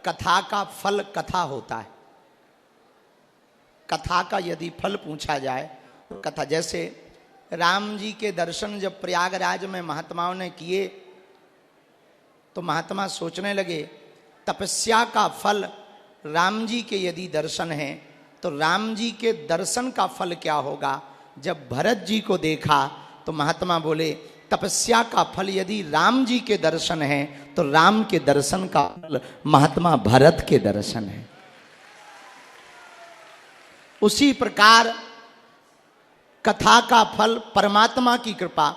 कथा का फल कथा होता है। कथा का यदि फल पूछा जाए तो कथा, जैसे राम जी के दर्शन जब प्रयागराज में महात्माओं ने किए तो महात्मा सोचने लगे तपस्या का फल राम जी के यदि दर्शन है तो राम जी के दर्शन का फल क्या होगा। जब भरत जी को देखा तो महात्मा बोले तपस्या का फल यदि राम जी के दर्शन है तो राम के दर्शन का फल महात्मा भरत के दर्शन है। उसी प्रकार कथा का फल परमात्मा की कृपा,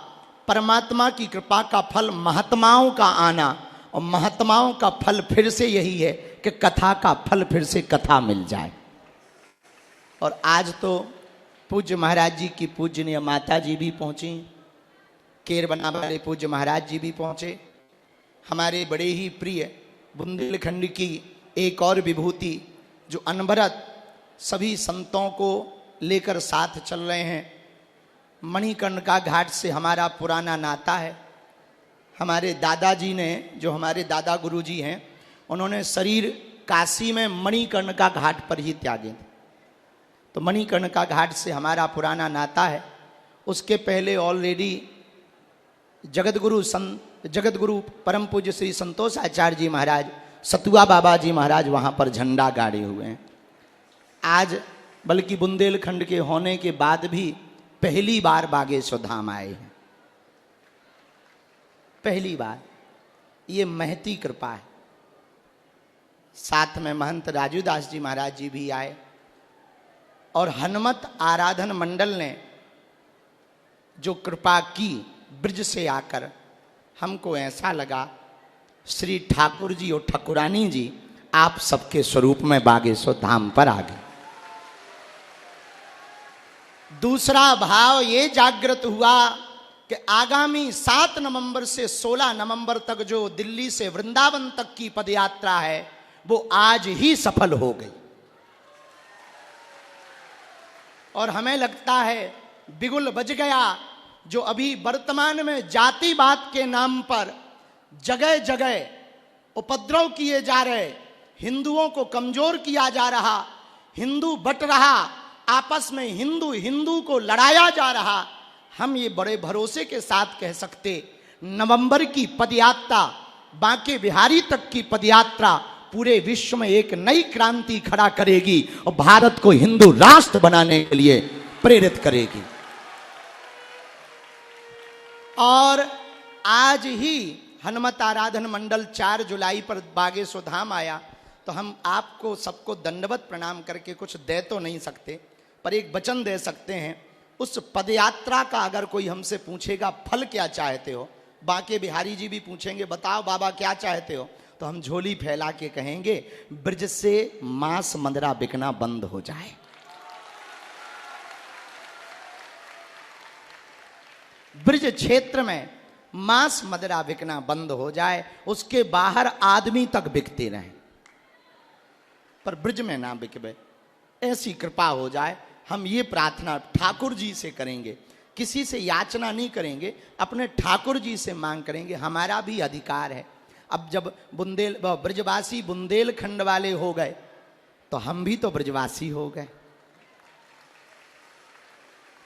परमात्मा की कृपा का फल महात्माओं का आना, और महात्माओं का फल फिर से यही है कि कथा का फल फिर से कथा मिल जाए। और आज तो पूज्य महाराज जी की पूजनीय माता जी भी पहुंची, केरबना वाले पूज्य महाराज जी भी पहुंचे। हमारे बड़े ही प्रिय बुंदेलखंड की एक और विभूति जो अनवरत सभी संतों को लेकर साथ चल रहे हैं। मणिकर्णिका घाट से हमारा पुराना नाता है। हमारे दादाजी ने, जो हमारे दादा गुरुजी हैं, उन्होंने शरीर काशी में मणिकर्णिका घाट पर ही त्यागे थे। तो मणिकर्णिका घाट से हमारा पुराना नाता है। उसके पहले ऑलरेडी जगतगुरु परम पूज्य श्री संतोष आचार्य जी महाराज, सतुआ बाबा जी महाराज वहाँ पर झंडा गाड़े हुए हैं। आज बल्कि बुंदेलखंड के होने के बाद भी पहली बार बागेश्वर धाम आए हैं, पहली बार। ये महती कृपा है। साथ में महंत राजूदास जी महाराज जी भी आए। और हनुमत आराधन मंडल ने जो कृपा की ब्रज से आकर, हमको ऐसा लगा श्री ठाकुर जी और ठाकुरानी जी आप सबके स्वरूप में बागेश्वर धाम पर आ गए। दूसरा भाव ये जागृत हुआ कि आगामी 7 नवंबर से 16 नवंबर तक जो दिल्ली से वृंदावन तक की पदयात्रा है वो आज ही सफल हो गई। और हमें लगता है बिगुल बज गया। जो अभी वर्तमान में जातिवाद के नाम पर जगह जगह उपद्रव किए जा रहे, हिंदुओं को कमजोर किया जा रहा, हिंदू बट रहा, आपस में हिंदू को लड़ाया जा रहा, हम ये बड़े भरोसे के साथ कह सकते नवंबर की पदयात्रा, बांके बिहारी तक की पदयात्रा पूरे विश्व में एक नई क्रांति खड़ा करेगी और भारत को हिंदू राष्ट्र बनाने के लिए प्रेरित करेगी। और आज ही हनुमत आराधन मंडल 4 जुलाई पर बागेश्वर धाम आया। तो हम आपको सबको दंडवत प्रणाम करके कुछ दे तो नहीं सकते, पर एक वचन दे सकते हैं। उस पदयात्रा का अगर कोई हमसे पूछेगा फल क्या चाहते हो, बांके बिहारी जी भी पूछेंगे बताओ बाबा क्या चाहते हो, तो हम झोली फैला के कहेंगे ब्रज से मांस मदिरा बिकना बंद हो जाए। ब्रज क्षेत्र में मांस मदिरा बिकना बंद हो जाए, उसके बाहर आदमी तक बिकते रहें, पर ब्रज में ना बिकबे, ऐसी कृपा हो जाए। हम ये प्रार्थना ठाकुर जी से करेंगे, किसी से याचना नहीं करेंगे, अपने ठाकुर जी से मांग करेंगे। हमारा भी अधिकार है। अब जब ब्रजवासी बुंदेलखंड वाले हो गए तो हम भी तो ब्रजवासी हो गए।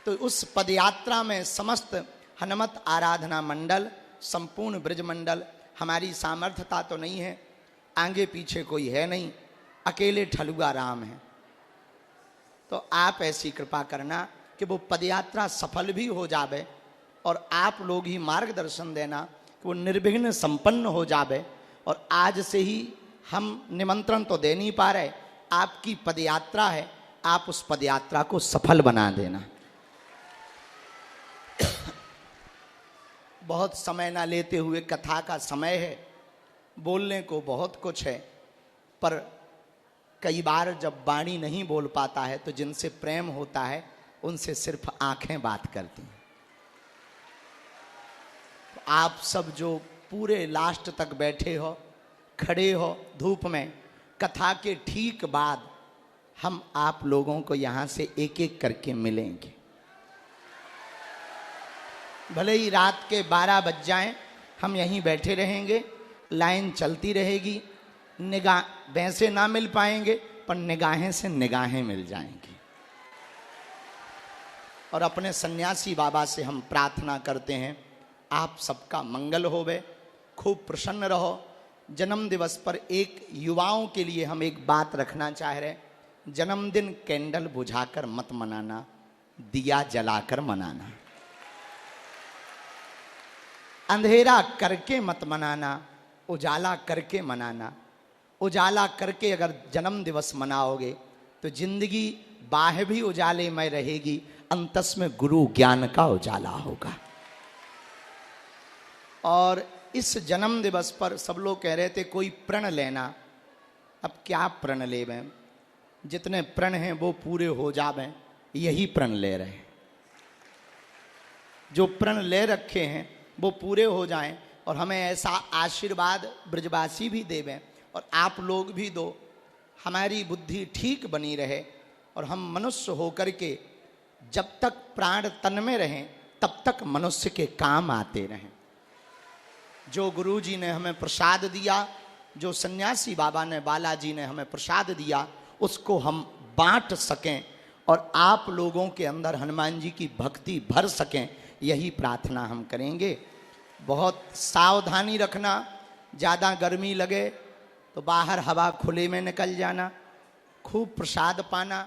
तो उस पदयात्रा में समस्त हनुमत आराधना मंडल, संपूर्ण ब्रज मंडल, हमारी सामर्थ्यता तो नहीं है, आगे पीछे कोई है नहीं, अकेले ठलुआ राम है। तो आप ऐसी कृपा करना कि वो पदयात्रा सफल भी हो जावे और आप लोग ही मार्गदर्शन देना कि वो निर्विघ्न संपन्न हो जावे। और आज से ही हम निमंत्रण तो दे नहीं पा रहे, आपकी पदयात्रा है, आप उस पदयात्रा को सफल बना देना। बहुत समय ना लेते हुए, कथा का समय है, बोलने को बहुत कुछ है, पर कई बार जब वाणी नहीं बोल पाता है तो जिनसे प्रेम होता है उनसे सिर्फ आंखें बात करती हैं। तो आप सब जो पूरे लास्ट तक बैठे हो, खड़े हो धूप में, कथा के ठीक बाद हम आप लोगों को यहाँ से एक एक करके मिलेंगे। भले ही रात के 12 बज जाएं, हम यहीं बैठे रहेंगे, लाइन चलती रहेगी। निगाह वैसे ना मिल पाएंगे, पर निगाहें से निगाहें मिल जाएंगी। और अपने सन्यासी बाबा से हम प्रार्थना करते हैं, आप सबका मंगल होवे, खूब प्रसन्न रहो। जन्म दिवस पर एक युवाओं के लिए हम एक बात रखना चाह रहे हैं, जन्मदिन कैंडल बुझाकर मत मनाना, दिया जलाकर मनाना। अंधेरा करके मत मनाना, उजाला करके मनाना। उजाला करके अगर जन्म दिवस मनाओगे तो जिंदगी बाहर भी उजाले में रहेगी, अंतस में गुरु ज्ञान का उजाला होगा। और इस जन्म दिवस पर सब लोग कह रहे थे कोई प्रण लेना। अब क्या प्रण ले में, जितने प्रण हैं वो पूरे हो जावें, यही प्रण ले रहे हैं। जो प्रण ले रखे हैं वो पूरे हो जाएं, और हमें ऐसा आशीर्वाद ब्रजवासी भी देवें और आप लोग भी दो, हमारी बुद्धि ठीक बनी रहे और हम मनुष्य होकर के जब तक प्राण तन में रहें तब तक मनुष्य के काम आते रहें। जो गुरु जी ने हमें प्रसाद दिया, जो सन्यासी बाबा ने, बालाजी ने हमें प्रसाद दिया, उसको हम बांट सकें और आप लोगों के अंदर हनुमान जी की भक्ति भर सकें, यही प्रार्थना हम करेंगे। बहुत सावधानी रखना, ज़्यादा गर्मी लगे तो बाहर हवा खुले में निकल जाना, खूब प्रसाद पाना।